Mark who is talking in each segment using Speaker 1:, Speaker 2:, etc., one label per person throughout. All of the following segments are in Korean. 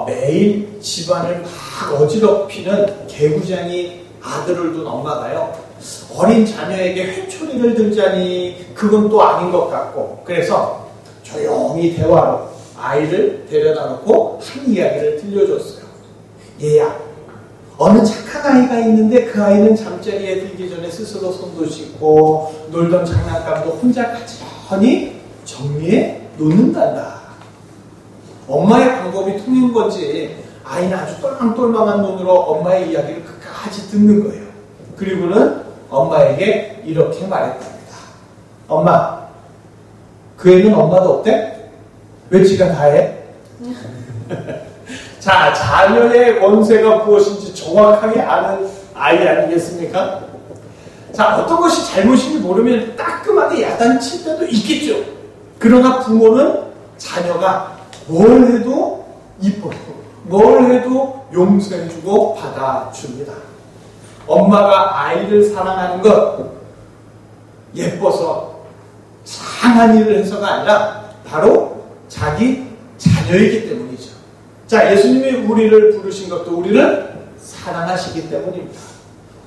Speaker 1: 매일 집안을 막 어지럽히는 개구쟁이 아들을 둔 엄마가요, 어린 자녀에게 회초리를 들자니 그건 또 아닌 것 같고, 그래서 조용히 대화로 아이를 데려다 놓고 한 이야기를 들려줬어요. 얘야, 어느 착한 아이가 있는데 그 아이는 잠자리에 들기 전에 스스로 손도 씻고 놀던 장난감도 혼자 가지런히 정리해 놓는단다. 엄마의 방법이 통한 건지 아이는 아주 똘망똘망한 눈으로 엄마의 이야기를 끝까지 듣는 거예요. 그리고는 엄마에게 이렇게 말했답니다. 엄마, 그 애는 엄마도 없대? 왜 지가 다 해? 자, 자녀의 원죄가 무엇인지 정확하게 아는 아이 아니겠습니까? 자, 어떤 것이 잘못인지 모르면 따끔하게 야단칠 때도 있겠죠. 그러나 부모는 자녀가 뭘 해도 이뻐요. 뭘 해도 용서해주고 받아줍니다. 엄마가 아이를 사랑하는 것, 예뻐서 상한 일을 해서가 아니라 바로 자기 자녀이기 때문이죠. 자, 예수님이 우리를 부르신 것도 우리를 사랑하시기 때문입니다.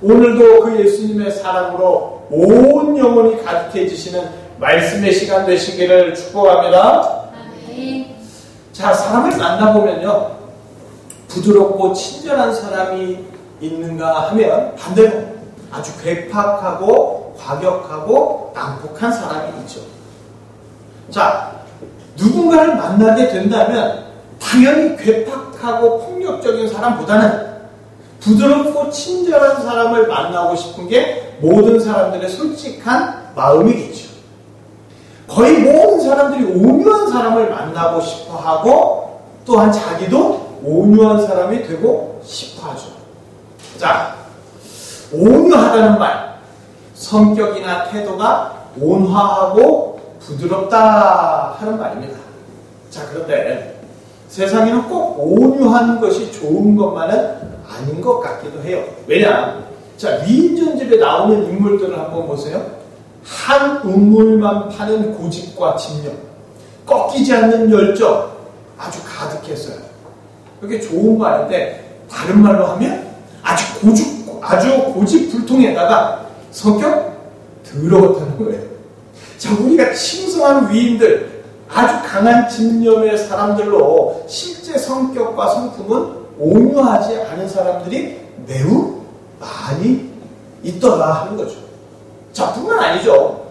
Speaker 1: 오늘도 그 예수님의 사랑으로 온 영혼이 가득해지시는 말씀의 시간 되시기를 축복합니다.
Speaker 2: 아멘.
Speaker 1: 자, 사람을 만나보면요, 부드럽고 친절한 사람이 있는가 하면 반대로 아주 괴팍하고 과격하고 난폭한 사람이 있죠. 자, 누군가를 만나게 된다면 당연히 괴팍하고 폭력적인 사람보다는 부드럽고 친절한 사람을 만나고 싶은 게 모든 사람들의 솔직한 마음이겠죠. 거의 모든 사람들이 온유한 사람을 만나고 싶어 하고 또한 자기도 온유한 사람이 되고 싶어 하죠. 자, 온유하다는 말, 성격이나 태도가 온화하고 부드럽다 하는 말입니다. 자, 그런데 세상에는 꼭 온유한 것이 좋은 것만은 아닌 것 같기도 해요. 왜냐? 자, 위인전집에 나오는 인물들을 한번 보세요. 한 우물만 파는 고집과 집념, 꺾이지 않는 열정, 아주 가득했어요. 이게 좋은 말인데 다른 말로 하면 아주 고집불통에다가 성격 더러웠다는 거예요. 자, 우리가 칭송한 위인들, 아주 강한 집념의 사람들로 실제 성격과 성품은 온유하지 않은 사람들이 매우 많이 있더라 하는 거죠. 자, 뿐만 아니죠.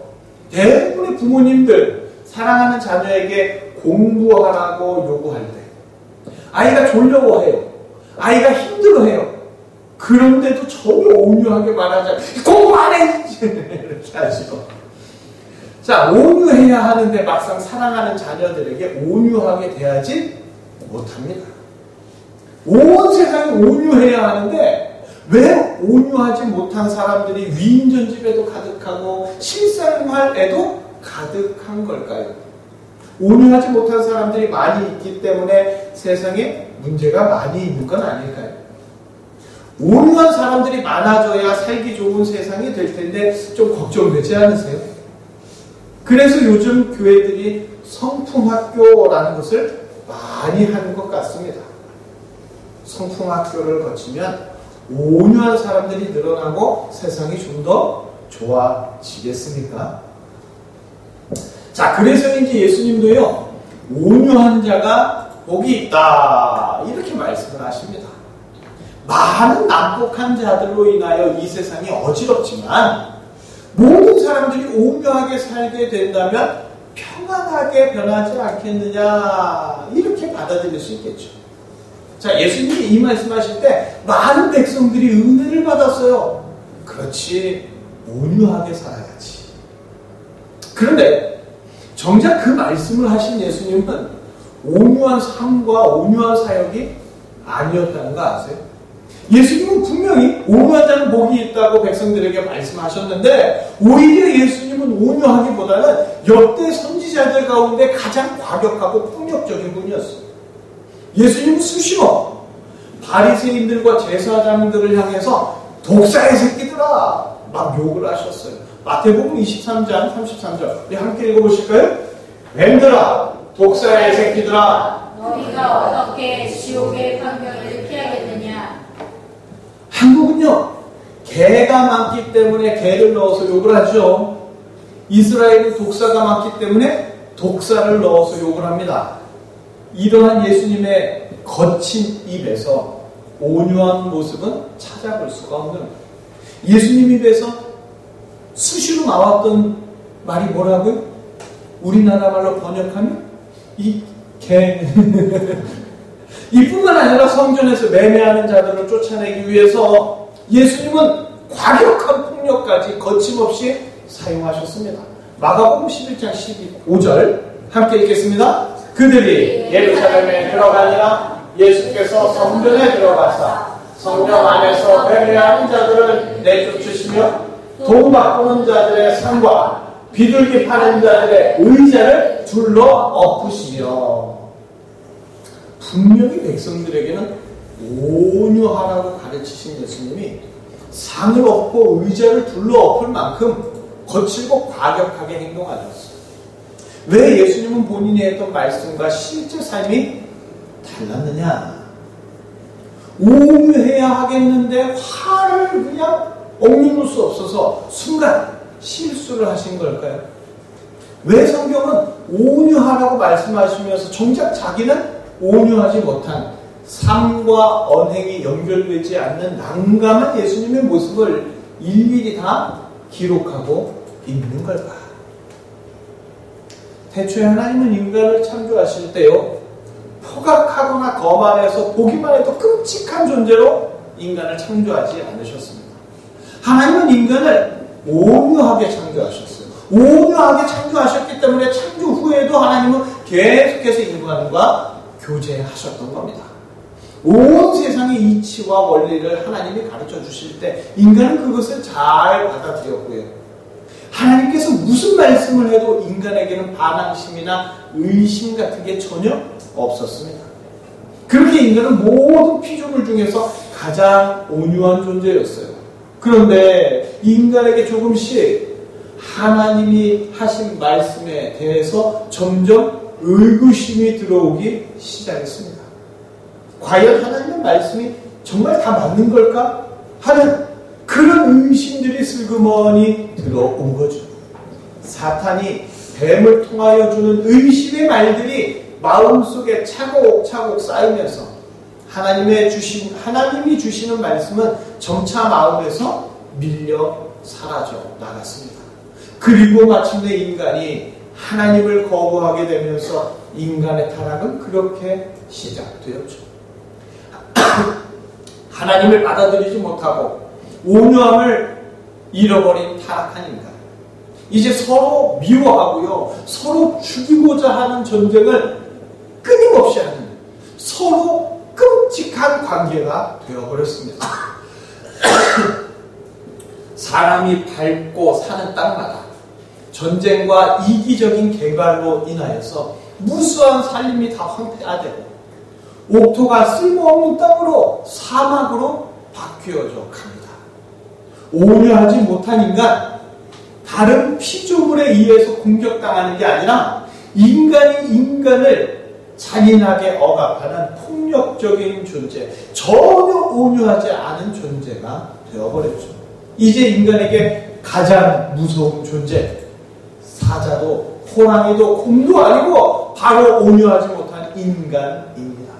Speaker 1: 대부분의 부모님들, 사랑하는 자녀에게 공부하라고 요구할 때 아이가 졸려워해요. 아이가 힘들어해요. 그런데도 전혀 온유하게 말하지 않아요. 공부 안 해! 이렇게 하죠. 자, 온유해야 하는데 막상 사랑하는 자녀들에게 온유하게 대하지 못합니다. 온 세상이 온유해야 하는데 왜 온유하지 못한 사람들이 위인전집에도 가득하고 실생활에도 가득한 걸까요? 온유하지 못한 사람들이 많이 있기 때문에 세상에 문제가 많이 있는 건 아닐까요? 온유한 사람들이 많아져야 살기 좋은 세상이 될 텐데 좀 걱정되지 않으세요? 그래서 요즘 교회들이 성품학교라는 것을 많이 하는 것 같습니다. 성품학교를 거치면 온유한 사람들이 늘어나고 세상이 좀 더 좋아지겠습니까? 자, 그래서인지 예수님도요, 온유한 자가 복이 있다, 이렇게 말씀을 하십니다. 많은 난폭한 자들로 인하여 이 세상이 어지럽지만 모든 사람들이 온유하게 살게 된다면 평안하게 변하지 않겠느냐, 이렇게 받아들일 수 있겠죠. 자, 예수님이 이 말씀하실 때 많은 백성들이 은혜를 받았어요. 그렇지, 온유하게 살아야지. 그런데 정작 그 말씀을 하신 예수님은 온유한 삶과 온유한 사역이 아니었다는 거 아세요? 예수님은 분명히 온유한 자는 복이 있다고 백성들에게 말씀하셨는데 오히려 예수님은 온유하기보다는 역대 선지자들 가운데 가장 과격하고 폭력적인 분이었어요. 예수님은 수시로 바리새인들과 제사장들을 향해서 독사의 새끼들아 막 욕을 하셨어요. 마태복음 23장 33절 우리 함께 읽어보실까요? 뱀들아, 독사의 새끼들아,
Speaker 2: 너희가 어떻게 지옥의 판결을 피하겠느냐.
Speaker 1: 한국은요, 개가 많기 때문에 개를 넣어서 욕을 하죠. 이스라엘은 독사가 많기 때문에 독사를 넣어서 욕을 합니다. 이러한 예수님의 거친 입에서 온유한 모습은 찾아볼 수가 없는 거예요. 예수님 입에서 수시로 나왔던 말이 뭐라고요? 우리나라 말로 번역하면 이 개. 이뿐만 아니라 성전에서 매매하는 자들을 쫓아내기 위해서 예수님은 과격한 폭력까지 거침없이 사용하셨습니다. 마가복음 11장 15절 함께 읽겠습니다. 그들이 예루살렘에 들어가니라. 예수께서 성전에 들어가사 성전 안에서 매매하는 자들을 내쫓으시며 돈 바꾸는 자들의 상과 비둘기 파는 자들의 의자를 둘러 엎으시며. 분명히 백성들에게는 온유하라고 가르치신 예수님이 상을 엎고 의자를 둘러 엎을 만큼 거칠고 과격하게 행동하셨어요. 왜 예수님은 본인이 했던 말씀과 실제 삶이 달랐느냐? 온유해야 하겠는데 화를 그냥 억누를 수 없어서 순간 실수를 하신 걸까요? 왜 성경은 온유하라고 말씀하시면서 정작 자기는 온유하지 못한 삶과 언행이 연결되지 않는 난감한 예수님의 모습을 일일이 다 기록하고 있는 걸까? 태초에 하나님은 인간을 창조하실 때요, 포각하거나 거만해서 보기만 해도 끔찍한 존재로 인간을 창조하지 않으셨습니다. 하나님은 인간을 온유하게 창조하셨어요. 온유하게 창조하셨기 때문에 창조 후에도 하나님은 계속해서 인간과 교제하셨던 겁니다. 온 세상의 이치와 원리를 하나님이 가르쳐 주실 때 인간은 그것을 잘 받아들였고요. 하나님께서 무슨 말씀을 해도 인간에게는 반항심이나 의심 같은 게 전혀 없었습니다. 그렇게 인간은 모든 피조물 중에서 가장 온유한 존재였어요. 그런데 인간에게 조금씩 하나님이 하신 말씀에 대해서 점점 의구심이 들어오기 시작했습니다. 과연 하나님의 말씀이 정말 다 맞는 걸까? 하는 그런 의심들이 슬그머니 들어온 거죠. 사탄이 뱀을 통하여 주는 의심의 말들이 마음속에 차곡차곡 쌓이면서 하나님이 주시는 말씀은 점차 마음에서 밀려 사라져 나갔습니다. 그리고 마침내 인간이 하나님을 거부하게 되면서 인간의 타락은 그렇게 시작되었죠. 하나님을 받아들이지 못하고 온유함을 잃어버린 타락한 인간. 이제 서로 미워하고요, 서로 죽이고자 하는 전쟁을 끊임없이 하는 서로 끔찍한 관계가 되어버렸습니다. 사람이 밟고 사는 땅마다 전쟁과 이기적인 개발로 인하여서 무수한 살림이 다 황폐화되고 옥토가 쓸모없는 땅으로 사막으로 바뀌어져 갑니다. 온유하지 못한 인간, 다른 피조물에 의해서 공격당하는 게 아니라 인간이 인간을 잔인하게 억압하는 폭력적인 존재, 전혀 온유하지 않은 존재가 되어버렸죠. 이제 인간에게 가장 무서운 존재, 사자도 호랑이도 곰도 아니고 바로 온유하지 못한 인간입니다.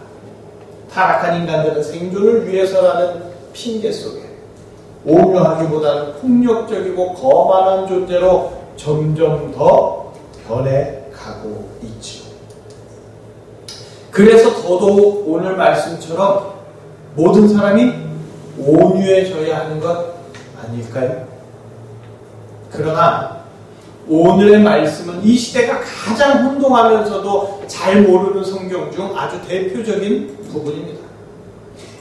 Speaker 1: 타락한 인간들은 생존을 위해서라는 핑계 속에 온유하기보다는 폭력적이고 거만한 존재로 점점 더 변해가고 있죠. 그래서 더더욱 오늘 말씀처럼 모든 사람이 온유해져야 하는 것 아닐까요? 그러나 오늘의 말씀은 이 시대가 가장 혼동하면서도 잘 모르는 성경 중 아주 대표적인 부분입니다.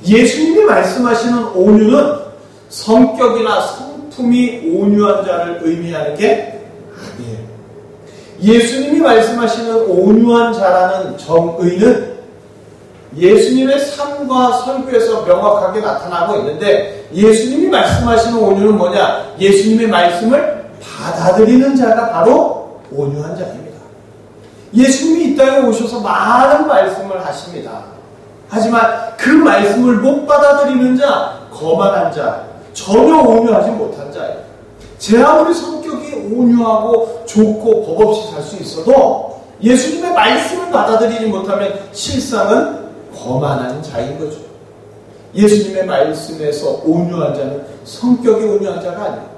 Speaker 1: 예수님이 말씀하시는 온유는 성격이나 성품이 온유한 자를 의미하는 게 아니에요. 예수님이 말씀하시는 온유한 자라는 정의는 예수님의 삶과 설교에서 명확하게 나타나고 있는데, 예수님이 말씀하시는 온유는 뭐냐? 예수님의 말씀을 받아들이는 자가 바로 온유한 자입니다. 예수님이 이 땅에 오셔서 많은 말씀을 하십니다. 하지만 그 말씀을 못 받아들이는 자, 거만한 자, 전혀 온유하지 못한 자예요. 제 아무리 성격이 온유하고 좋고 법 없이 살 수 있어도 예수님의 말씀을 받아들이지 못하면 실상은 거만한 자인 거죠. 예수님의 말씀에서 온유한 자는 성격이 온유한 자가 아니에요.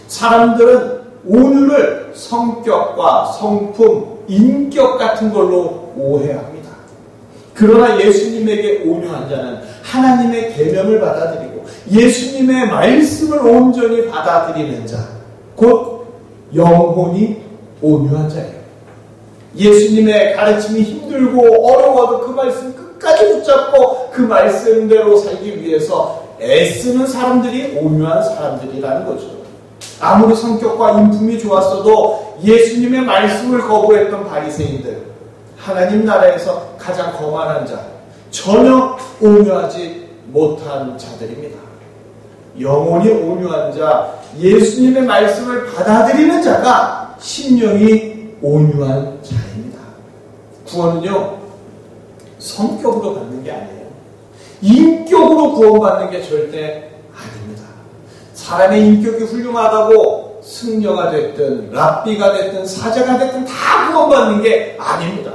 Speaker 1: 사람들은 온유를 성격과 성품, 인격 같은 걸로 오해합니다. 그러나 예수님에게 온유한 자는 하나님의 계명을 받아들이고 예수님의 말씀을 온전히 받아들이는 자, 곧 영혼이 온유한 자예요. 예수님의 가르침이 힘들고 어려워도 그 말씀 끝까지 붙잡고 그 말씀대로 살기 위해서 애쓰는 사람들이 온유한 사람들이라는 거죠. 아무리 성격과 인품이 좋았어도 예수님의 말씀을 거부했던 바리새인들, 하나님 나라에서 가장 거만한 자, 전혀 온유하지 못한 자들입니다. 영혼이 온유한 자, 예수님의 말씀을 받아들이는 자가 심령이 온유한 자입니다. 구원은요, 성격으로 받는 게 아니에요. 인격으로 구원받는 게 절대 아닙니다. 사람의 인격이 훌륭하다고 승려가 됐든 랍비가 됐든 사자가 됐든 다 구원받는 게 아닙니다.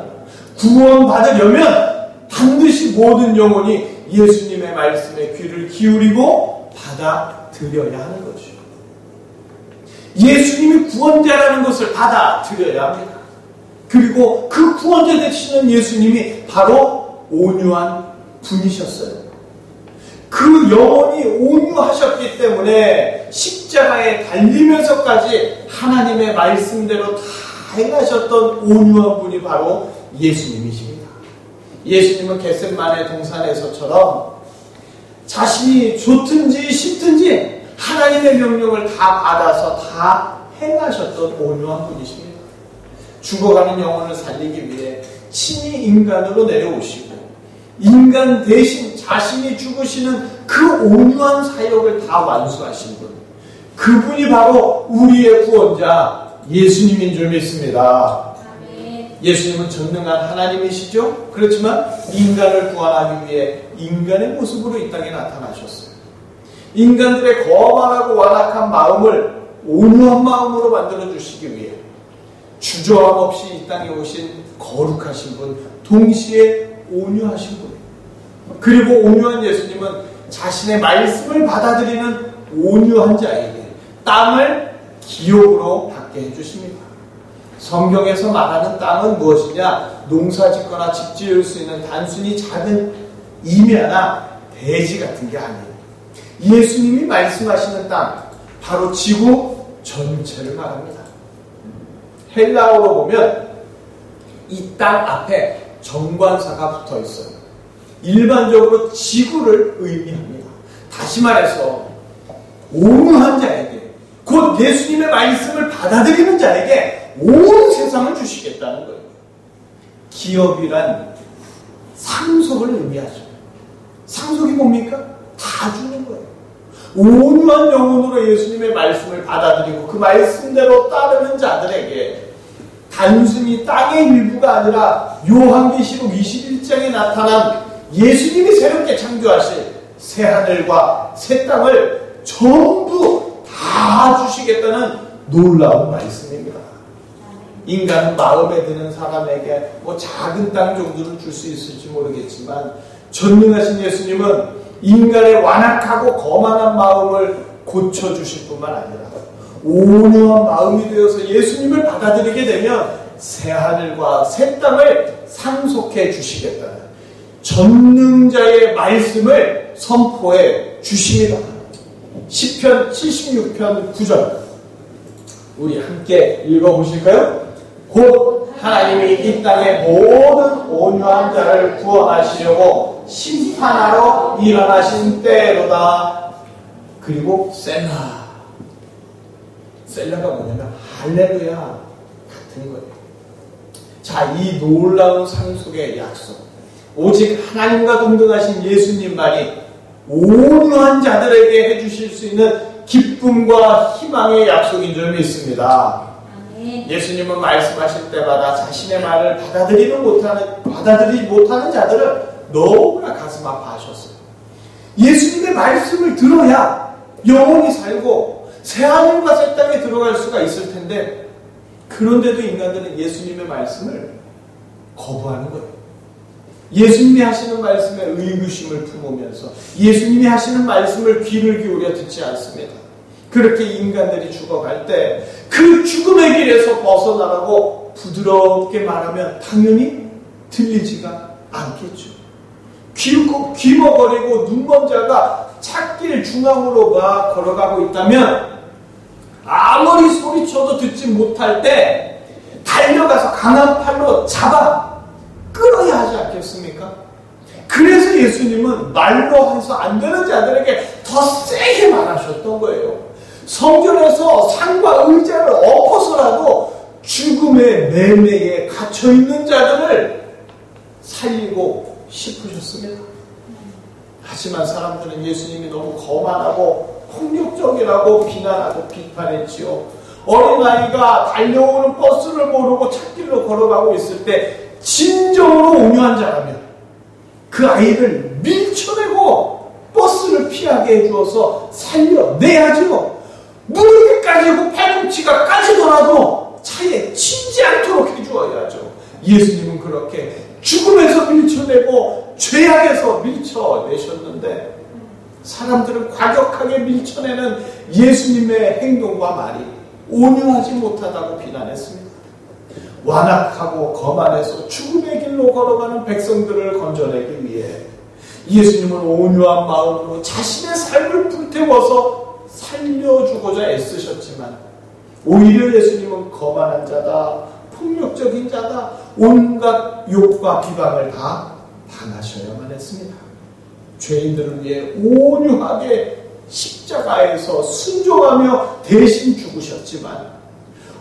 Speaker 1: 구원받으려면 반드시 모든 영혼이 예수님의 말씀에 귀를 기울이고 받아들여야 하는 거죠. 예수님이 구원자라는 것을 받아들여야 합니다. 그리고 그 구원자 되시는 예수님이 바로 온유한 분이셨어요. 그 영혼이 온유하셨기 때문에 십자가에 달리면서까지 하나님의 말씀대로 다 행하셨던 온유한 분이 바로 예수님이십니다. 예수님은 겟셋마네 동산에서처럼 자신이 좋든지 싫든지 하나님의 명령을 다 받아서 다 행하셨던 온유한 분이십니다. 죽어가는 영혼을 살리기 위해 친히 인간으로 내려오시고 인간 대신 자신이 죽으시는 그 온유한 사역을 다 완수하신 분, 그분이 바로 우리의 구원자 예수님인 줄 믿습니다. 예수님은 전능한 하나님이시죠. 그렇지만 인간을 구원하기 위해 인간의 모습으로 이 땅에 나타나셨어요. 인간들의 거만하고 완악한 마음을 온유한 마음으로 만들어주시기 위해 주저함 없이 이 땅에 오신 거룩하신 분, 동시에 온유하신 분. 그리고 온유한 예수님은 자신의 말씀을 받아들이는 온유한 자에게 땅을 기업으로 받게 해주십니다. 성경에서 말하는 땅은 무엇이냐? 농사 짓거나 집 지을 수 있는 단순히 작은 임야나 대지 같은 게 아니에요. 예수님이 말씀하시는 땅, 바로 지구 전체를 말합니다. 헬라어로 보면 이 땅 앞에 정관사가 붙어 있어요. 일반적으로 지구를 의미합니다. 다시 말해서 온유한 자에게, 곧 예수님의 말씀을 받아들이는 자에게 온 세상을 주시겠다는 거예요. 기업이란 상속을 의미하죠. 상속이 뭡니까? 다 주는 거예요. 온유한 영혼으로 예수님의 말씀을 받아들이고 그 말씀대로 따르는 자들에게 단순히 땅의 일부가 아니라 요한계시록 21장에 나타난 예수님이 새롭게 창조하실 새하늘과 새 땅을 전부 다 주시겠다는 놀라운 말씀입니다. 인간은 마음에 드는 사람에게 작은 땅 정도를 줄 수 있을지 모르겠지만 전능하신 예수님은 인간의 완악하고 거만한 마음을 고쳐주실 뿐만 아니라 온유한 마음이 되어서 예수님을 받아들이게 되면 새하늘과 새 땅을 상속해 주시겠다는 전능자의 말씀을 선포해 주십니다. 시편 76편 9절 우리 함께 읽어보실까요? 곧 하나님이 이 땅의 모든 온유한 자를 구원하시려고 심판하러 일어나신 때로다. 그리고 셀라가 뭐냐면 할렐루야 같은 거예요. 자, 이 놀라운 상속의 약속, 오직 하나님과 동등하신 예수님만이 온유한 자들에게 해주실 수 있는 기쁨과 희망의 약속인 줄 믿습니다.
Speaker 2: 아멘.
Speaker 1: 예수님은 말씀하실 때마다 자신의 말을 받아들이지 못하는 자들을 너무나 가슴 아파하셨어요. 예수님의 말씀을 들어야 영원히 살고 새하늘과 새 땅에 들어갈 수가 있을 텐데, 그런데도 인간들은 예수님의 말씀을 거부하는 거예요. 예수님이 하시는 말씀에 의구심을 품으면서 예수님이 하시는 말씀을 귀를 기울여 듣지 않습니다. 그렇게 인간들이 죽어갈 때 그 죽음의 길에서 벗어나라고 부드럽게 말하면 당연히 들리지가 않겠죠. 귀머거리고 눈먼 자가 찻길 중앙으로 막 걸어가고 있다면 아무리 소리쳐도 듣지 못할 때 달려가서 강한 팔로 잡아 끌어야 하지 않겠습니까? 그래서 예수님은 말로 해서 안 되는 자들에게 더 세게 말하셨던 거예요. 성전에서 상과 의자를 엎어서라도 죽음의 매매에 갇혀있는 자들을 살리고 싶으셨습니다. 하지만 사람들은 예수님이 너무 거만하고 폭력적이라고 비난하고 비판했지요. 어린아이가 달려오는 버스를 모르고 찻길로 걸어가고 있을 때 진정으로 온유한 자라면 그 아이를 밀쳐내고 버스를 피하게 해주어서 살려내야죠. 무릎에까지 팔꿈치가 까지더라도 차에 치지 않도록 해주어야죠. 예수님은 그렇게 죽음에서 밀쳐내고 죄악에서 밀쳐내셨는데, 사람들은 과격하게 밀쳐내는 예수님의 행동과 말이 온유하지 못하다고 비난했습니다. 완악하고 거만해서 죽음의 길로 걸어가는 백성들을 건져내기 위해 예수님은 온유한 마음으로 자신의 삶을 불태워서 살려주고자 애쓰셨지만, 오히려 예수님은 거만한 자다, 폭력적인 자다, 온갖 욕과 비방을 다 당하셔야만 했습니다. 죄인들을 위해 온유하게 십자가에서 순종하며 대신 죽으셨지만,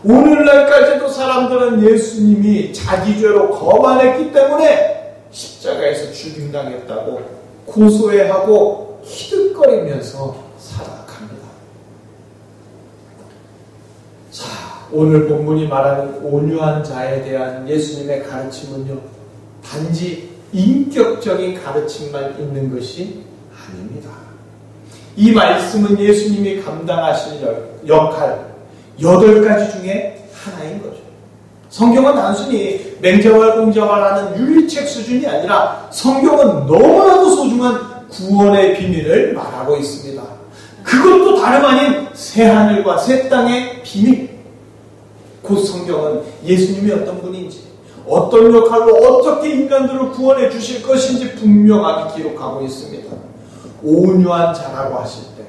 Speaker 1: 오늘날까지도 사람들은 예수님이 자기 죄로 거만했기 때문에 십자가에서 죽임당했다고 고소해하고 히득거리면서 살아갑니다. 자, 오늘 본문이 말하는 온유한 자에 대한 예수님의 가르침은요, 단지 인격적인 가르침만 있는 것이 아닙니다. 이 말씀은 예수님이 감당하실 역할 8가지 중에 하나인 거죠. 성경은 단순히 맹자왈 공자왈하는 윤리책 수준이 아니라 성경은 너무나도 소중한 구원의 비밀을 말하고 있습니다. 그것도 다름 아닌 새하늘과 새 땅의 비밀. 곧 성경은 예수님이 어떤 분인지, 어떤 역할로 어떻게 인간들을 구원해 주실 것인지 분명하게 기록하고 있습니다. 온유한 자라고 하실 때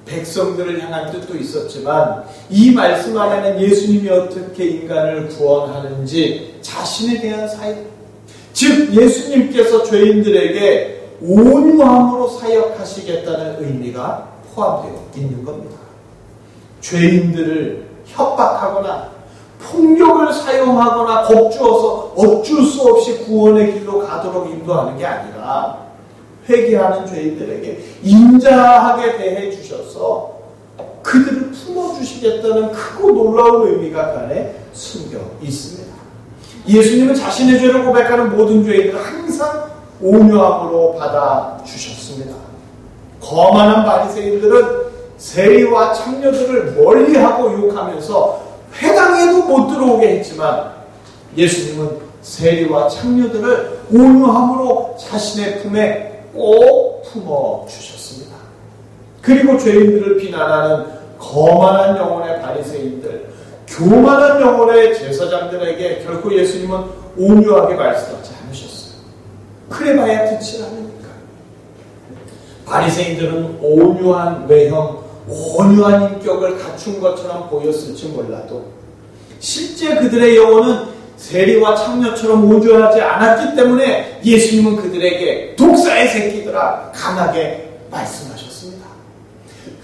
Speaker 1: 백성들을 향한 뜻도 있었지만, 이 말씀 안에는 예수님이 어떻게 인간을 구원하는지 자신에 대한 사역, 즉 예수님께서 죄인들에게 온유함으로 사역하시겠다는 의미가 포함되어 있는 겁니다. 죄인들을 협박하거나 폭력을 사용하거나 겁주어서 어쩔 수 없이 구원의 길로 가도록 인도하는 게 아니라, 회개하는 죄인들에게 인자하게 대해 주셔서 그들을 품어주시겠다는 크고 놀라운 의미가 그 안에 숨겨 있습니다. 예수님은 자신의 죄를 고백하는 모든 죄인들을 항상 온유함으로 받아주셨습니다. 거만한 바리새인들은 세리와 창녀들을 멀리하고 욕하면서 회당에도 못 들어오게 했지만, 예수님은 세리와 창녀들을 온유함으로 자신의 품에 꼭 품어주셨습니다. 그리고 죄인들을 비난하는 거만한 영혼의 바리새인들, 교만한 영혼의 제사장들에게 결코 예수님은 온유하게 말씀하지 않으셨어요. 그래봐야 듣지 않으니까. 바리새인들은 온유한 외형, 온유한 인격을 갖춘 것처럼 보였을지 몰라도 실제 그들의 영혼은 세리와 창녀처럼 온유하지 않았기 때문에 예수님은 그들에게 독사의 새끼들아 강하게 말씀하셨습니다.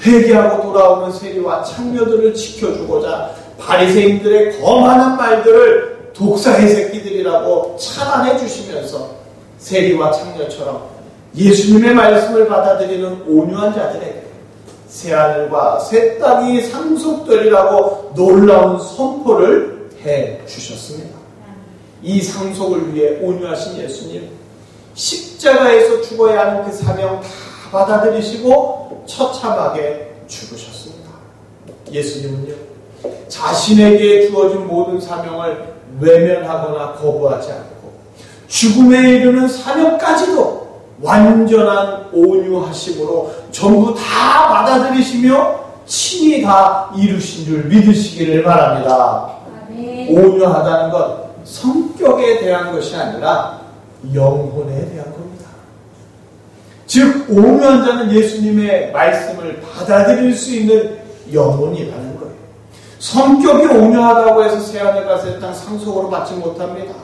Speaker 1: 회개하고 돌아오는 세리와 창녀들을 지켜주고자 바리새인들의 거만한 말들을 독사의 새끼들이라고 차단해 주시면서 세리와 창녀처럼 예수님의 말씀을 받아들이는 온유한 자들에게 새하늘과 새 땅이 상속되리라고 놀라운 선포를 해 주셨습니다. 이 상속을 위해 온유하신 예수님, 십자가에서 죽어야 하는 그 사명 다 받아들이시고 처참하게 죽으셨습니다. 예수님은요, 자신에게 주어진 모든 사명을 외면하거나 거부하지 않고 죽음에 이르는 사명까지도 완전한 온유하심으로 전부 다 받아들이시며 친히 다 이루신 줄 믿으시기를 바랍니다. 온유하다는 것 성격에 대한 것이 아니라 영혼에 대한 겁니다. 즉 온유한 자는 예수님의 말씀을 받아들일 수 있는 영혼이라는 거예요. 성격이 온유하다고 해서 새하늘과 새 땅 상속으로 받지 못합니다.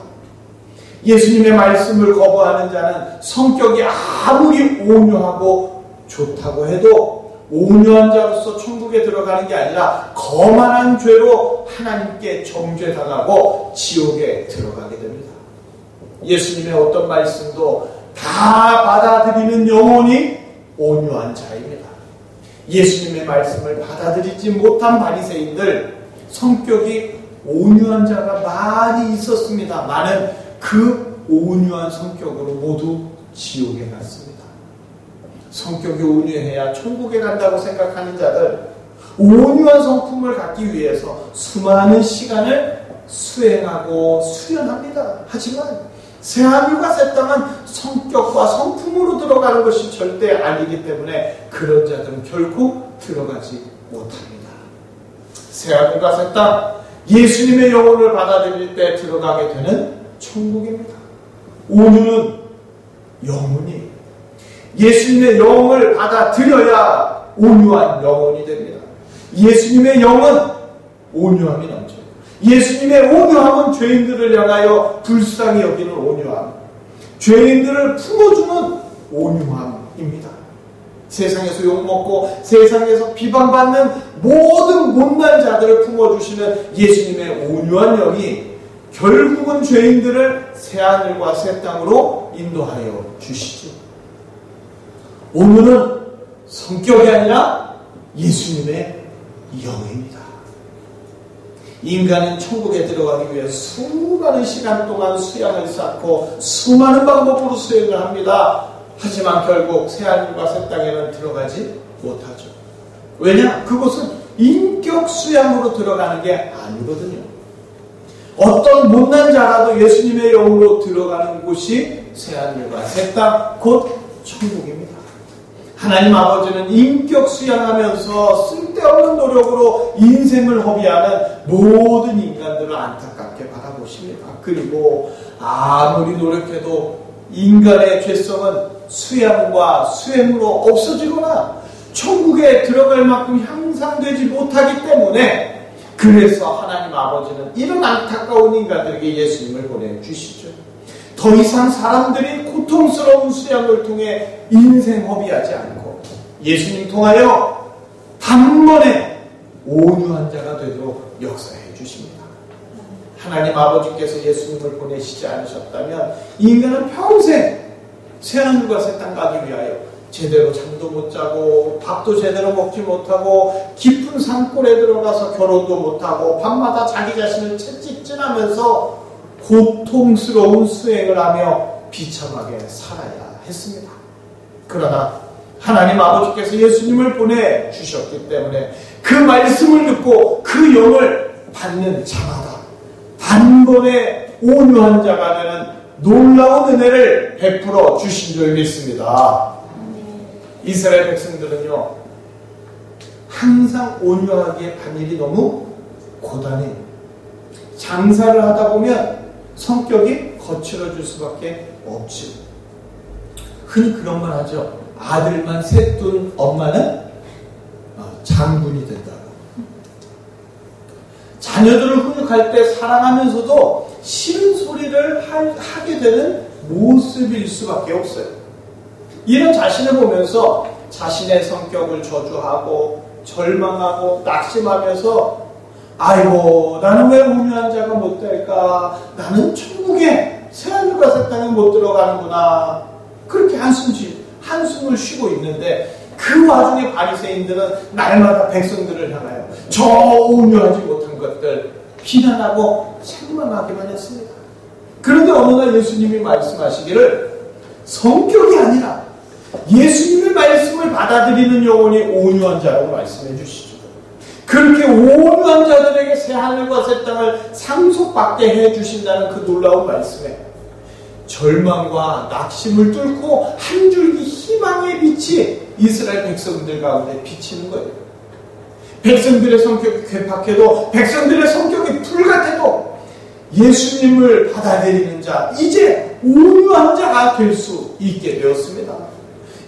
Speaker 1: 예수님의 말씀을 거부하는 자는 성격이 아무리 온유하고 좋다고 해도 온유한 자로서 천국에 들어가는 게 아니라 거만한 죄로 하나님께 정죄당하고 지옥에 들어가게 됩니다. 예수님의 어떤 말씀도 다 받아들이는 영혼이 온유한 자입니다. 예수님의 말씀을 받아들이지 못한 바리새인들, 성격이 온유한 자가 많이 있었습니다만은 그 온유한 성격으로 모두 지옥에 갔습니다. 성격이 온유해야 천국에 간다고 생각하는 자들, 온유한 성품을 갖기 위해서 수많은 시간을 수행하고 수련합니다. 하지만 새하늘과 새 땅은 성격과 성품으로 들어가는 것이 절대 아니기 때문에 그런 자들은 결코 들어가지 못합니다. 새하늘과 새 땅, 예수님의 영혼을 받아들일 때 들어가게 되는 천국입니다. 온유는 영혼이 예수님의 영을 받아들여야 온유한 영혼이 됩니다. 예수님의 영은 온유함이 넘쳐요. 예수님의 온유함은 죄인들을 향하여 불쌍히 여기는 온유함, 죄인들을 품어주는 온유함입니다. 세상에서 욕먹고 세상에서 비방받는 모든 못난 자들을 품어주시는 예수님의 온유한 영이 결국은 죄인들을 새하늘과 새 땅으로 인도하여 주시죠. 온유는 성격이 아니라 예수님의 영입니다. 인간은 천국에 들어가기 위해 수많은 시간 동안 수양을 쌓고 수많은 방법으로 수행을 합니다. 하지만 결국 새하늘과 새 땅에는 들어가지 못하죠. 왜냐? 그곳은 인격 수양으로 들어가는 게 아니거든요. 어떤 못난 자라도 예수님의 영으로 들어가는 곳이 새하늘과 새 땅, 곧 천국입니다. 하나님 아버지는 인격 수양하면서 쓸데없는 노력으로 인생을 허비하는 모든 인간들을 안타깝게 바라보십니다. 그리고 아무리 노력해도 인간의 죄성은 수양과 수행으로 없어지거나 천국에 들어갈 만큼 향상되지 못하기 때문에 그래서 하나님 아버지는 이런 안타까운 인간들에게 예수님을 보내주시죠. 더 이상 사람들이 고통스러운 수양을 통해 인생 허비하지 않고 예수님 통하여 단번에 온유한 자가 되도록 역사해 주십니다. 하나님 아버지께서 예수님을 보내시지 않으셨다면 인간은 평생 새하늘과 새 땅 가기 위하여 제대로 잠도 못 자고 밥도 제대로 먹지 못하고 깊은 산골에 들어가서 결혼도 못하고 밤마다 자기 자신을 채찍질하면서 고통스러운 수행을 하며 비참하게 살아야 했습니다. 그러나 하나님 아버지께서 예수님을 보내주셨기 때문에 그 말씀을 듣고 그 영을 받는 자마다 단번에 온유한 자가 되는 놀라운 은혜를 베풀어 주신 줄 믿습니다. 이스라엘 백성들은요, 항상 온유하기에 반일이 너무 고단해요. 장사를 하다 보면 성격이 거칠어질 수밖에 없죠. 흔히 그런 말 하죠. 아들만 셋 둔 엄마는 장군이 된다고. 자녀들을 훈육할 때 사랑하면서도 싫은 소리를 하게 되는 모습일 수밖에 없어요. 이런 자신을 보면서 자신의 성격을 저주하고 절망하고 낙심하면서 아이고 나는 왜 온유한 자가 못 될까? 나는 천국에 새하늘과 새 땅에 못 들어가는구나. 그렇게 한숨을 쉬고 있는데 그 와중에 바리새인들은 날마다 백성들을 향하여 저 온유하지 못한 것들 비난하고 책망하기만 했습니다. 그런데 어느 날 예수님이 말씀하시기를 성격이 아니라 예수님의 말씀을 받아들이는 영혼이 온유한 자라고 말씀해 주시죠. 그렇게 온유한 자들에게 새하늘과 새 땅을 상속받게 해주신다는 그 놀라운 말씀에 절망과 낙심을 뚫고 한 줄기 희망의 빛이 이스라엘 백성들 가운데 비치는 거예요. 백성들의 성격이 괴팍해도, 백성들의 성격이 불같아도 예수님을 받아들이는 자, 이제 온유한 자가 될 수 있게 되었습니다.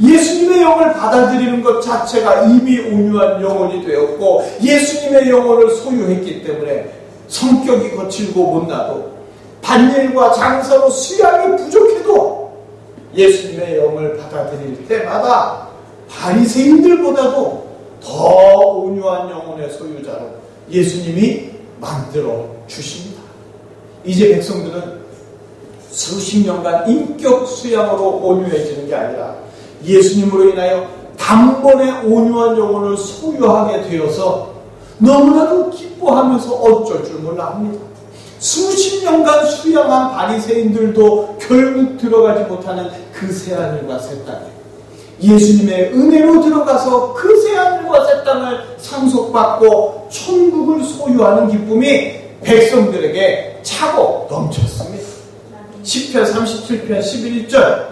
Speaker 1: 예수님의 영을 받아들이는 것 자체가 이미 온유한 영혼이 되었고, 예수님의 영혼을 소유했기 때문에 성격이 거칠고 못나도 반일과 장사로 수양이 부족해도 예수님의 영을 받아들일 때마다 바리새인들보다도 더 온유한 영혼의 소유자로 예수님이 만들어 주십니다. 이제 백성들은 수십 년간 인격 수양으로 온유해지는 게 아니라 예수님으로 인하여 단번에 온유한 영혼을 소유하게 되어서 너무나도 기뻐하면서 어쩔 줄 몰라 합니다. 수십 년간 수양한 바리새인들도 결국 들어가지 못하는 그 새하늘과 새 땅에 예수님의 은혜로 들어가서 그 새하늘과 새 땅을 상속받고 천국을 소유하는 기쁨이 백성들에게 차고 넘쳤습니다. 시편 37편 11절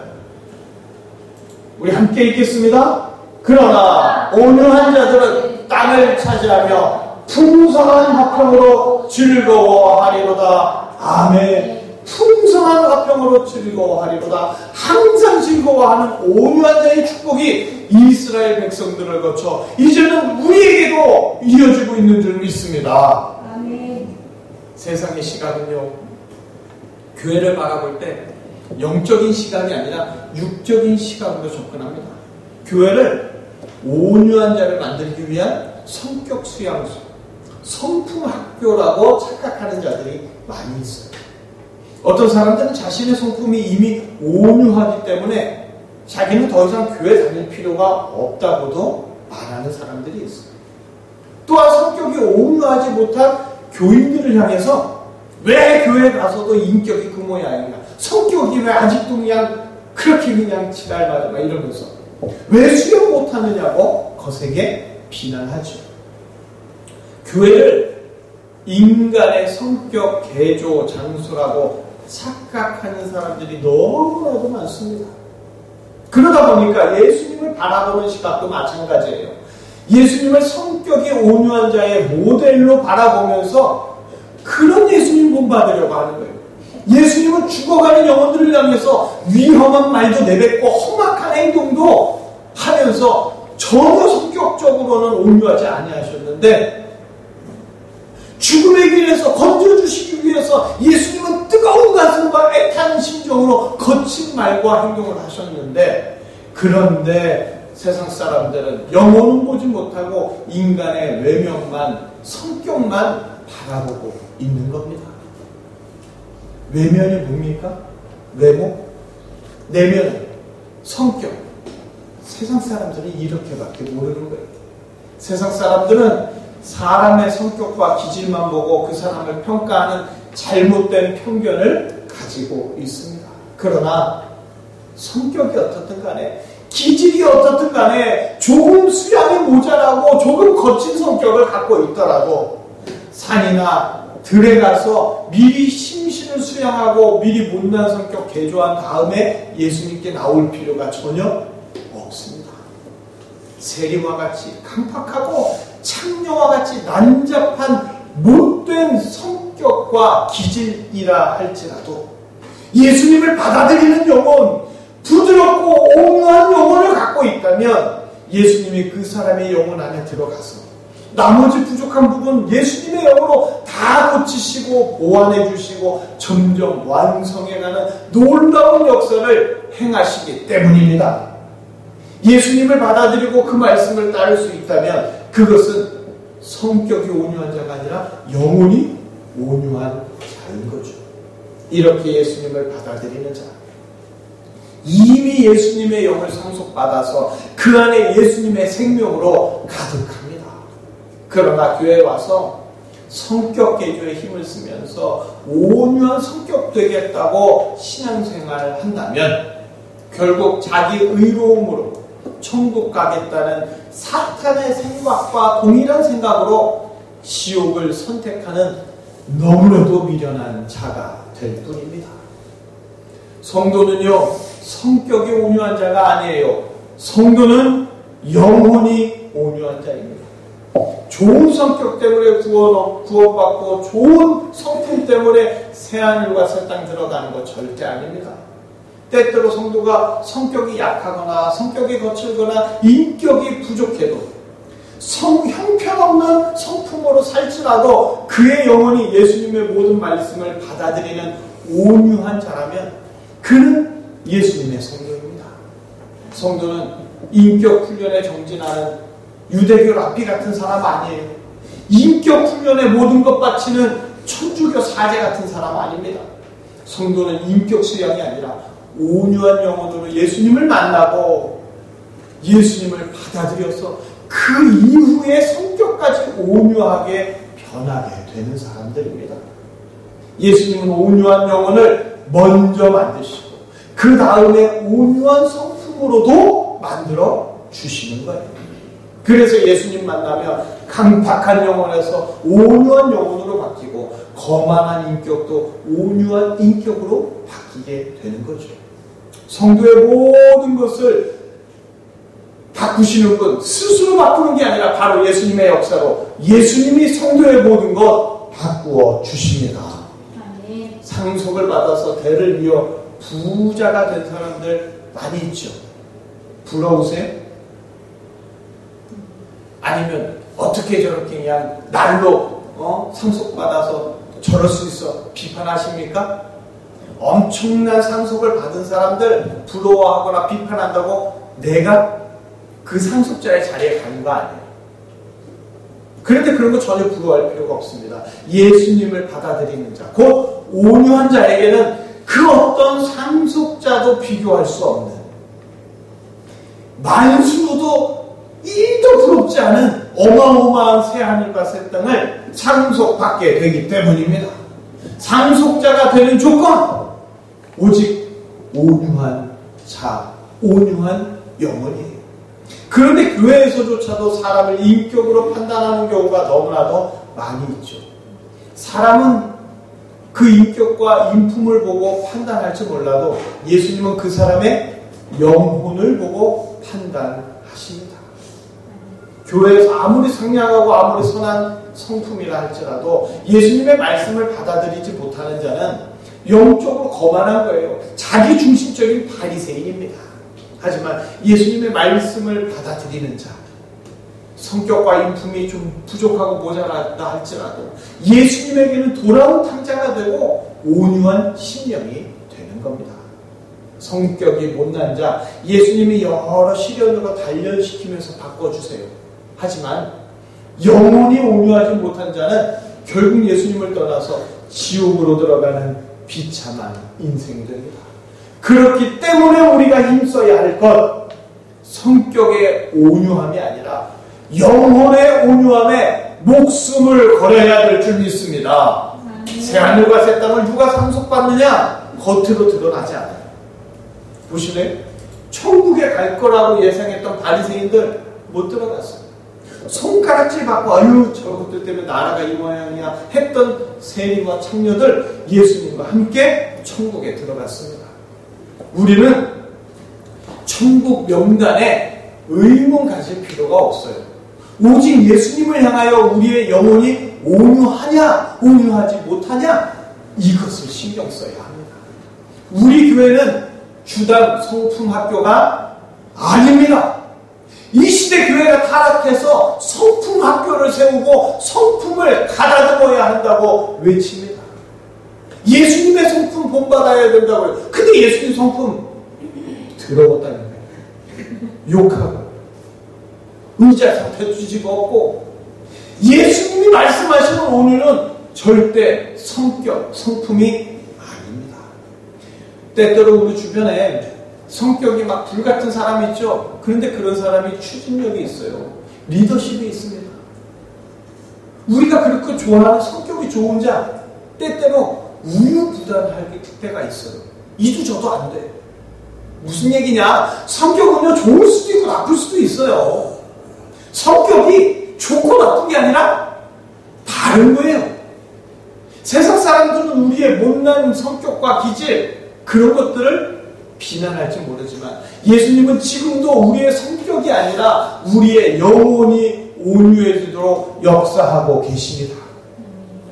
Speaker 1: 우리 함께 읽겠습니다. 그러나 온유한 자들은 땅을 차지하며 풍성한 화평으로 즐거워하리로다. 아멘. 풍성한 화평으로 즐거워하리로다. 항상 즐거워하는 온유한 자의 축복이 이스라엘 백성들을 거쳐 이제는 우리에게도 이어지고 있는 줄 믿습니다.
Speaker 2: 아멘.
Speaker 1: 세상의 시각은요, 교회를 바라볼 때 영적인 시각이 아니라 육적인 시각으로 접근합니다. 교회를 온유한 자를 만들기 위한 성격 수양소, 성품 학교라고 착각하는 자들이 많이 있어요. 어떤 사람들은 자신의 성품이 이미 온유하기 때문에 자기는 더 이상 교회 다닐 필요가 없다고도 말하는 사람들이 있어요. 또한 성격이 온유하지 못한 교인들을 향해서 왜 교회 가서도 인격이 그 모양인가? 성격이 왜 아직도 그냥 그렇게 그냥 지랄맞아 막 이러면서 왜 수용 못하느냐고 거세게 비난하죠. 교회를 인간의 성격 개조 장소라고 착각하는 사람들이 너무나도 많습니다. 그러다 보니까 예수님을 바라보는 시각도 마찬가지예요. 예수님을 성격이 온유한 자의 모델로 바라보면서 그런 예수님 본받으려고 하는 거예요. 예수님은 죽어가는 영혼들을 향해서 위험한 말도 내뱉고 험악한 행동도 하면서 전혀 성격적으로는 온유하지 아니하셨는데 죽음의 길에서 건져주시기 위해서 예수님은 뜨거운 가슴과 애타는 심정으로 거친 말과 행동을 하셨는데, 그런데 세상 사람들은 영혼은 보지 못하고 인간의 외면만, 성격만 바라보고 있는 겁니다. 외면이 뭡니까? 외모? 내면, 성격. 세상 사람들이 이렇게밖에 모르는 거예요. 세상 사람들은 사람의 성격과 기질만 보고 그 사람을 평가하는 잘못된 편견을 가지고 있습니다. 그러나 성격이 어떻든 간에, 기질이 어떻든 간에 조금 수양이 모자라고 조금 거친 성격을 갖고 있더라도 산이나 들에 가서 미리 심신을 수양하고 미리 못난 성격 개조한 다음에 예수님께 나올 필요가 전혀 없습니다. 세리와 같이 강팍하고 창녀와 같이 난잡한 못된 성격과 기질이라 할지라도 예수님을 받아들이는 영혼, 부드럽고 온유한 영혼을 갖고 있다면 예수님이 그 사람의 영혼 안에 들어가서 나머지 부족한 부분 예수님의 영으로 다 고치시고 보완해 주시고 점점 완성해가는 놀라운 역사를 행하시기 때문입니다. 예수님을 받아들이고 그 말씀을 따를 수 있다면 그것은 성격이 온유한 자가 아니라 영혼이 온유한 자인 거죠. 이렇게 예수님을 받아들이는 자, 이미 예수님의 영을 상속받아서 그 안에 예수님의 생명으로 가득합니다. 그러나 교회에 와서 성격 개조에 힘을 쓰면서 온유한 성격 되겠다고 신앙생활을 한다면 결국 자기 의로움으로 천국 가겠다는 사탄의 생각과 동일한 생각으로 지옥을 선택하는 너무나도 미련한 자가 될 뿐입니다. 성도는요, 성격이 온유한 자가 아니에요. 성도는 영혼이 온유한 자입니다. 좋은 성격 때문에 구원받고 좋은 성품 때문에 새하늘과 새 땅 들어가는 것 절대 아닙니다. 때때로 성도가 성격이 약하거나 성격이 거칠거나 인격이 부족해도 형편없는 성품으로 살지라도 그의 영혼이 예수님의 모든 말씀을 받아들이는 온유한 자라면 그는 예수님의 성도입니다. 성도는 인격 훈련에 정진하는 유대교 랍비 같은 사람 아니에요. 인격 훈련에 모든 것 바치는 천주교 사제 같은 사람 아닙니다. 성도는 인격 수양이 아니라 온유한 영혼으로 예수님을 만나고 예수님을 받아들여서 그 이후에 성격까지 온유하게 변하게 되는 사람들입니다. 예수님은 온유한 영혼을 먼저 만드시고 그 다음에 온유한 성품으로도 만들어 주시는 거예요. 그래서 예수님 만나면 강팍한 영혼에서 온유한 영혼으로 바뀌고 거만한 인격도 온유한 인격으로 바뀌게 되는 거죠. 성도의 모든 것을 바꾸시는 분, 스스로 바꾸는 게 아니라 바로 예수님의 역사로 예수님이 성도의 모든 것 바꾸어 주십니다. 상속을 받아서 대를 이어 부자가 된 사람들 많이 있죠. 부러우세요? 아니면 어떻게 저렇게 그냥 날로 상속받아서 저럴 수 있어 비판하십니까? 엄청난 상속을 받은 사람들 부러워하거나 비판한다고 내가 그 상속자의 자리에 가는 거 아니에요. 그런데 그런 거 전혀 부러워할 필요가 없습니다. 예수님을 받아들이는 자, 곧 온유한 자에게는 그 어떤 상속자도 비교할 수 없는 만수로도 1도 부럽지 않은 어마어마한 새하늘과 새 땅을 상속받게 되기 때문입니다. 상속자가 되는 조건, 오직 온유한 자, 온유한 영혼이에요. 그런데 교회에서조차도 사람을 인격으로 판단하는 경우가 너무나도 많이 있죠. 사람은 그 인격과 인품을 보고 판단할지 몰라도 예수님은 그 사람의 영혼을 보고 판단하십니다. 교회에서 아무리 상냥하고 아무리 선한 성품이라 할지라도 예수님의 말씀을 받아들이지 못하는 자는 영적으로 거만한 거예요. 자기 중심적인 바리새인입니다. 하지만 예수님의 말씀을 받아들이는 자, 성격과 인품이 좀 부족하고 모자라다 할지라도 예수님에게는 돌아온 탕자가 되고 온유한 심령이 되는 겁니다. 성격이 못난 자, 예수님이 여러 시련으로 단련시키면서 바꿔주세요. 하지만 영혼이 온유하지 못한 자는 결국 예수님을 떠나서 지옥으로 들어가는 비참한 인생이 됩니다. 그렇기 때문에 우리가 힘써야 할 것, 성격의 온유함이 아니라 영혼의 온유함에 목숨을 걸어야 될 줄 믿습니다. 새하늘과 새 땅을 누가 상속받느냐? 겉으로 드러나지 않아요. 보시네요. 천국에 갈 거라고 예상했던 바리새인들 못 들어갔어요. 손가락질 받고 아유 저것들 때문에 나라가 이 모양이야 했던 세리와 창녀들 예수님과 함께 천국에 들어갔습니다. 우리는 천국 명단에 의문 가질 필요가 없어요. 오직 예수님을 향하여 우리의 영혼이 온유하냐 온유하지 못하냐 이것을 신경 써야 합니다. 우리 교회는 주당 성품 학교가 아닙니다. 이 시대 교회가 타락해서 성품 학교를 세우고 성품을 가다듬어야 한다고 외칩니다. 예수님의 성품 본받아야 된다고요. 근데 예수님 성품 더러웠다는 거예요. 욕하고 의자 상태 뒤집어 엎고 예수님이 말씀하시는 오늘은 절대 성격, 성품이 아닙니다. 때때로 우리 주변에 성격이 막 불같은 사람이 있죠. 그런데 그런 사람이 추진력이 있어요. 리더십이 있습니다. 우리가 그렇게 좋아하는 성격이 좋은 자, 때때로 우유부단할 때가 있어요. 이도 저도 안 돼. 무슨 얘기냐? 성격은요, 좋을 수도 있고 나쁠 수도 있어요. 성격이 좋고 나쁜 게 아니라 다른 거예요. 세상 사람들은 우리의 못난 성격과 기질, 그런 것들을 비난할지 모르지만 예수님은 지금도 우리의 성격이 아니라 우리의 영혼이 온유해지도록 역사하고 계십니다.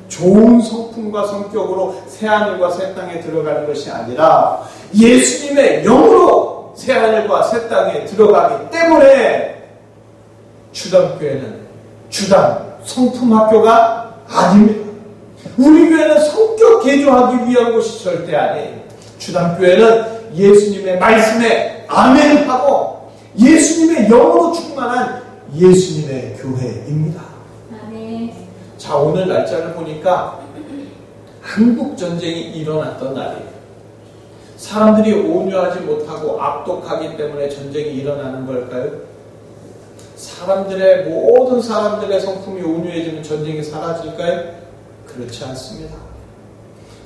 Speaker 1: 좋은 성품과 성격으로 새하늘과 새 땅에 들어가는 것이 아니라 예수님의 영으로 새하늘과 새 땅에 들어가기 때문에 주담교회는 주담 성품학교가 아닙니다. 우리 교회는 성격 개조하기 위한 곳이 절대 아니에요. 주담교회는 예수님의 말씀에 아멘하고 예수님의 영으로 충만한 예수님의 교회입니다.
Speaker 2: 아멘.
Speaker 1: 자, 오늘 날짜를 보니까 한국전쟁이 일어났던 날이에요. 사람들이 온유하지 못하고 압독하기 때문에 전쟁이 일어나는 걸까요? 모든 사람들의 성품이 온유해지면 전쟁이 사라질까요? 그렇지 않습니다.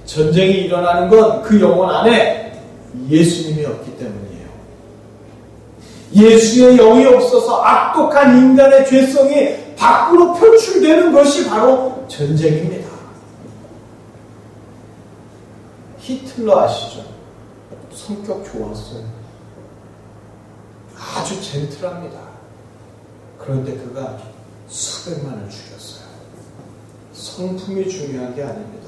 Speaker 1: 전쟁이 일어나는 건 그 영혼 안에 예수님이 없기 때문이에요. 예수의 영이 없어서 악독한 인간의 죄성이 밖으로 표출되는 것이 바로 전쟁입니다. 히틀러 아시죠? 성격 좋았어요. 아주 젠틀합니다. 그런데 그가 수백만을 죽였어요. 성품이 중요한 게 아닙니다.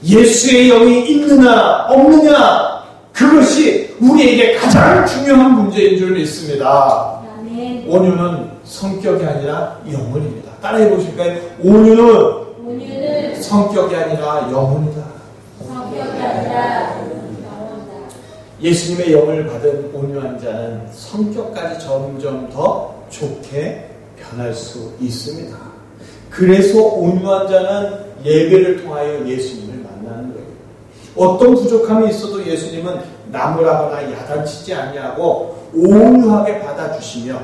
Speaker 1: 예수의 영이 있느냐 없느냐, 그것이 우리에게 가장 중요한 문제인 줄 믿습니다.
Speaker 2: 아멘.
Speaker 1: 온유는 성격이 아니라 영혼입니다. 따라해 보실까요? 온유는 성격이 아니라 영혼이다.
Speaker 2: 성격이 아니라 영혼이다.
Speaker 1: 예수님의 영을 받은 온유한 자는 성격까지 점점 더 좋게 변할 수 있습니다. 그래서 온유한 자는 예배를 통하여 예수님을 만나는 거예요. 어떤 부족함이 있어도 예수님은 나무라거나 야단치지 않냐고 온유하게 받아주시며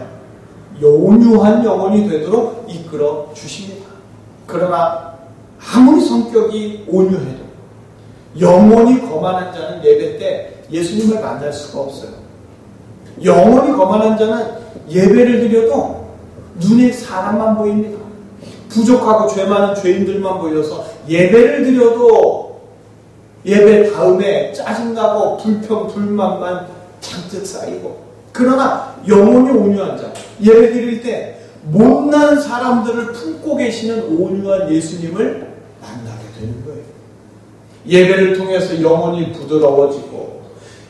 Speaker 1: 온유한 영혼이 되도록 이끌어 주십니다. 그러나 아무리 성격이 온유해도 영혼이 거만한 자는 예배 때 예수님을 만날 수가 없어요. 영혼이 거만한 자는 예배를 드려도 눈에 사람만 보입니다. 부족하고 죄 많은 죄인들만 보여서 예배를 드려도 예배 다음에 짜증나고 불평, 불만만 잔뜩 쌓이고, 그러나 영혼이 온유한 자, 예배 드릴 때 못난 사람들을 품고 계시는 온유한 예수님을 만나게 되는 거예요. 예배를 통해서 영혼이 부드러워지고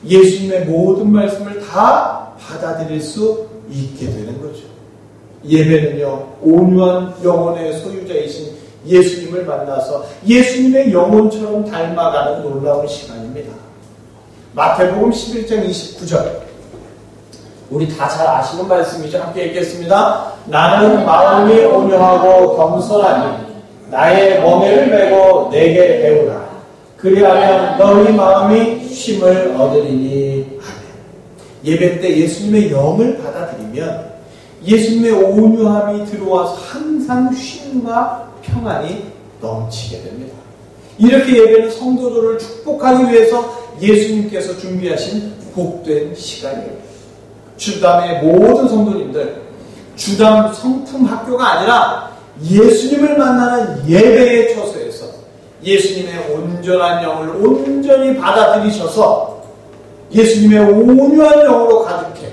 Speaker 1: 예수님의 모든 말씀을 다 받아들일 수 있게 되는 거죠. 예배는요, 온유한 영혼의 소유자이신 예수님을 만나서 예수님의 영혼처럼 닮아가는 놀라운 시간입니다. 마태복음 11장 29절, 우리 다 잘 아시는 말씀이죠. 함께 읽겠습니다. 나는 마음이 온유하고 겸손하니 나의 멍에를 메고 내게 배우라. 그리하면 너희 마음이 쉼을 얻으리니. 아멘. 예배 때 예수님의 영을 받아들이면 예수님의 온유함이 들어와서 항상 쉼과 평안이 넘치게 됩니다. 이렇게 예배는 성도들을 축복하기 위해서 예수님께서 준비하신 복된 시간이에요. 주담의 모든 성도님들, 주담 성품 학교가 아니라 예수님을 만나는 예배의 처소에서 예수님의 온전한 영을 온전히 받아들이셔서 예수님의 온유한 영으로 가득해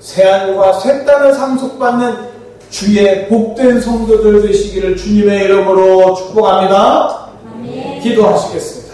Speaker 1: 새하늘과 새 땅을 상속받는 주의 복된 성도들 되시기를 주님의 이름으로 축복합니다.
Speaker 2: 아멘.
Speaker 1: 기도하시겠습니다.